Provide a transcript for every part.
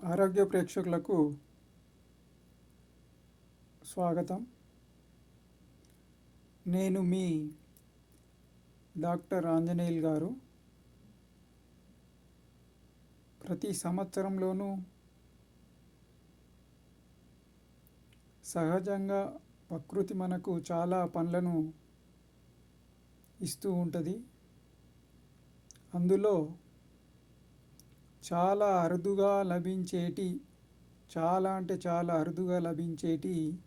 ఆరోగ్య ప్రేక్షకులకు స్వాగతం. నేను మీ డాక్టర్ ఆంజనేయులు గారు. ప్రతి సంవత్సరంలోనూ సహజంగా ప్రకృతి మనకు చాలా పండ్లను ఇస్తూ ఉంటుంది. అందులో చాలా అరుదుగా లభించేటి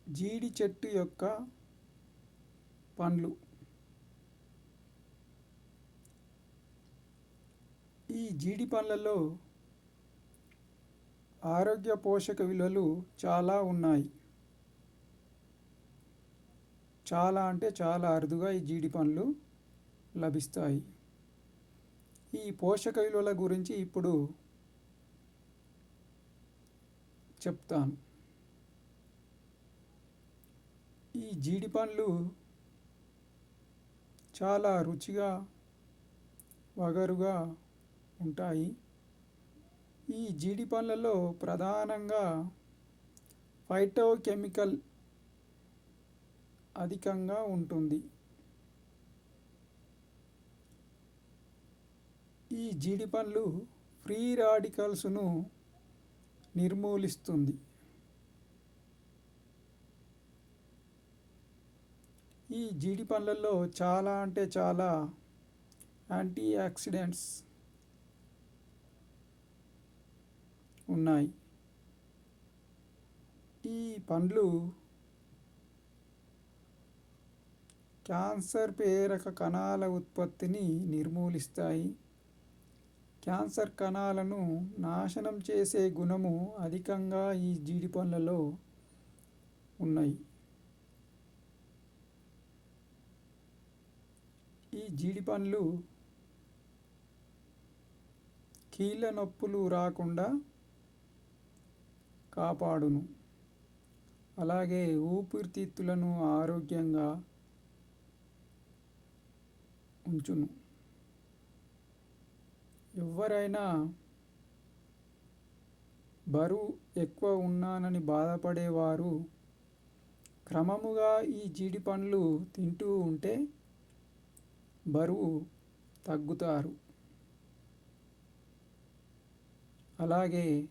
జీడి చెట్టు యొక్క పండ్లు. ఈ జీడి పండ్లలో ఆరోగ్య పోషక విలువలు చాలా ఉన్నాయి. చాలా అరుదుగా ఈ జీడి పండ్లు లభిస్తాయి. ఈ పోషక విలువల గురించి ఇప్పుడు చెప్తాను. ఈ జీడి పండ్లు చాలా రుచిగా వగరుగా ఉంటాయి. ఈ జీడి పండ్లలో ప్రధానంగా ఫైటోకెమికల్ అధికంగా ఉంటుంది. ఈ జీడి పండ్లు ఫ్రీ రాడికల్స్ను నిర్మూలిస్తుంది. ఈ జీడి పండ్లలో చాలా యాంటీ ఆక్సిడెంట్స్ ఉన్నాయి. ఈ పండ్లు క్యాన్సర్ ప్రేరక కణాల ఉత్పత్తిని నిర్మూలిస్తాయి. క్యాన్సర్ కణాలను నాశనం చేసే గుణము అధికంగా ఈ జీడి పండ్లలో ఉన్నాయి. ఈ జీడి పండ్లు కీళ్ళ నొప్పులు రాకుండా కాపాడును. అలాగే ఊపిరితిత్తులను ఆరోగ్యంగా ఉంచును. ఎవరైనా బరువు ఎక్కువ ఉన్నానని బాధపడేవారు క్రమముగా ఈ జీడి పండ్లు తింటూ ఉంటే బరువు తగ్గుతారు. అలాగే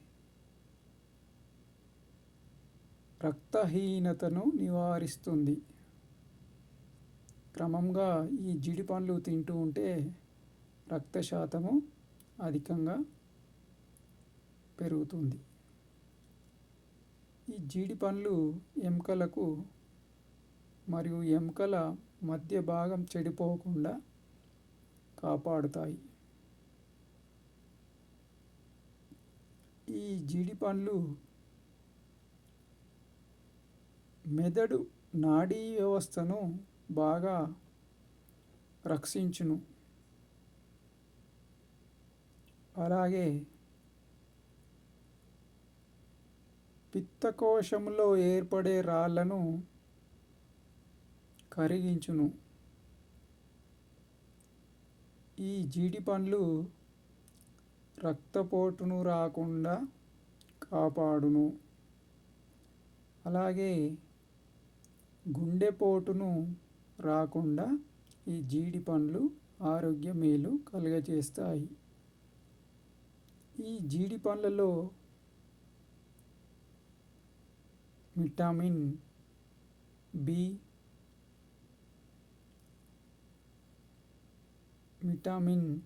రక్తహీనతను నివారిస్తుంది. క్రమంగా ఈ జీడి పండ్లు తింటూ ఉంటే రక్త శాతము అధికంగా పెరుగుతుంది. ఈ జీడి పండ్లు ఎముకలకు మరియు ఎముకల మధ్య భాగం చెడిపోకుండా కాపాడుతాయి. ఈ జీడి పండ్లు మెదడు నాడీ వ్యవస్థను బాగా రక్షించును. అలాగే పిత్తకోశంలో ఏర్పడే రాళ్లను కరిగించును. ఈ జీడి పండ్లు రక్తపోటును రాకుండా కాపాడును. అలాగే గుండెపోటును రాకుండా ఈ జీడి పండ్లు ఆరోగ్య మేలు కలుగజేస్తాయి. ఈ జీడి పండ్లలో విటమిన్ బి, విటమిన్